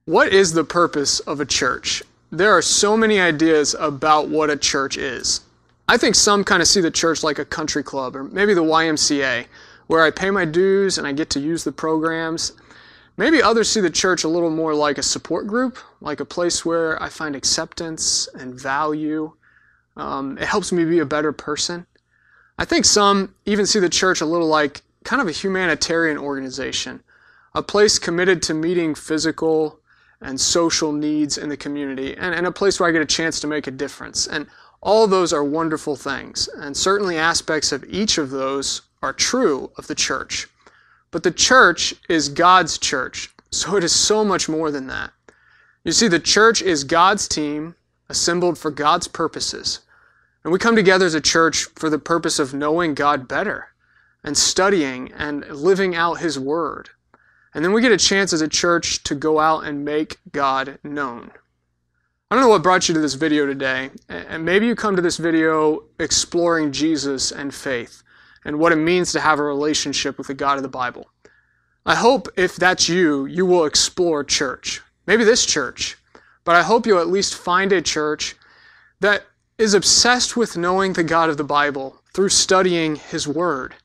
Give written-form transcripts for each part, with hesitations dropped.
What is the purpose of a church? There are so many ideas about what a church is. I think some kind of see the church like a country club or maybe the YMCA, where I pay my dues and I get to use the programs. Maybe others see the church a little more like a support group, like a place where I find acceptance and value. It helps me be a better person. I think some even see the church a little like kind of a humanitarian organization, a place committed to meeting physical and social needs in the community, and a place where I get a chance to make a difference. And all those are wonderful things, and certainly aspects of each of those are true of the church. But the church is God's church, so it is so much more than that. You see, the church is God's team, assembled for God's purposes. And we come together as a church for the purpose of knowing God better, and studying and living out His Word. And then we get a chance as a church to go out and make God known. I don't know what brought you to this video today, and maybe you come to this video exploring Jesus and faith, and what it means to have a relationship with the God of the Bible. I hope if that's you, you will explore church. Maybe this church. But I hope you'll at least find a church that is obsessed with knowing the God of the Bible through studying His Word.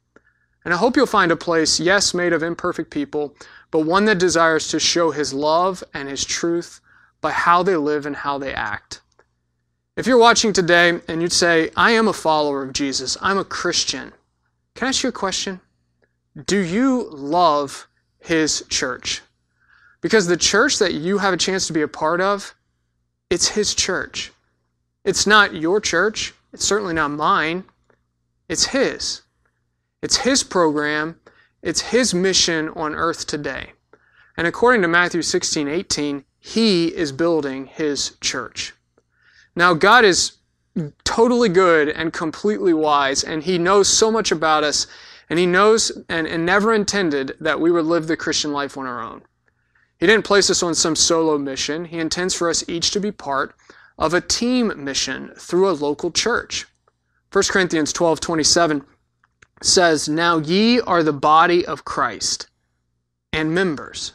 And I hope you'll find a place, yes, made of imperfect people, but one that desires to show His love and His truth by how they live and how they act. If you're watching today and you'd say, I am a follower of Jesus, I'm a Christian, can I ask you a question? Do you love His church? Because the church that you have a chance to be a part of, it's His church. It's not your church. It's certainly not mine. It's His. It's His program. It's His mission on earth today. And according to Matthew 16:18, He is building His church. Now, God is totally good and completely wise, and He knows so much about us, and He knows and never intended that we would live the Christian life on our own. He didn't place us on some solo mission. He intends for us each to be part of a team mission through a local church. 1 Corinthians 12:27 says, Now ye are the body of Christ, and members.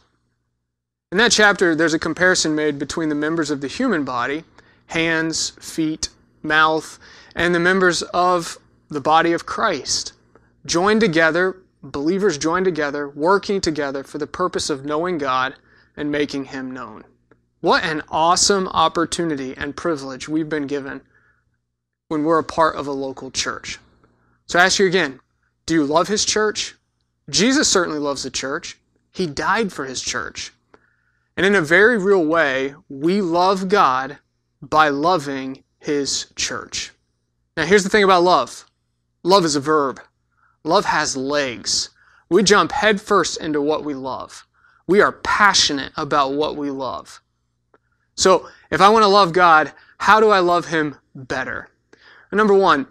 In that chapter, there's a comparison made between the members of the human body, hands, feet, mouth, and the members of the body of Christ. Joined together, believers joined together, working together for the purpose of knowing God and making Him known. What an awesome opportunity and privilege we've been given when we're a part of a local church. So I ask you again, do you love His church? Jesus certainly loves the church. He died for His church. And in a very real way, we love God by loving His church. Now here's the thing about love. Love is a verb. Love has legs. We jump headfirst into what we love. We are passionate about what we love. So if I want to love God, how do I love Him better? Number one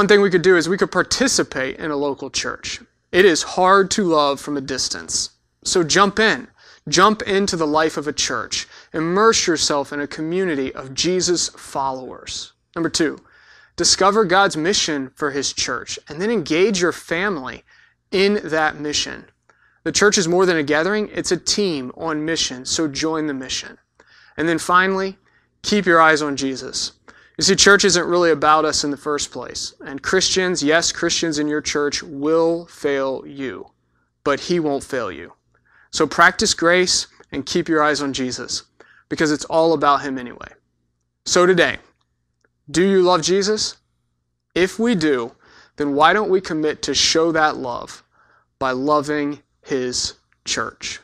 thing we could do is we could participate in a local church. It is hard to love from a distance. So jump in. Jump into the life of a church. Immerse yourself in a community of Jesus followers. Number two, discover God's mission for His church and then engage your family in that mission. The church is more than a gathering, it's a team on mission, so join the mission. And then finally, keep your eyes on Jesus. You see, church isn't really about us in the first place. And Christians, yes, Christians in your church will fail you, but He won't fail you. So practice grace and keep your eyes on Jesus, because it's all about Him anyway. So today, do you love Jesus? If we do, then why don't we commit to show that love by loving His church?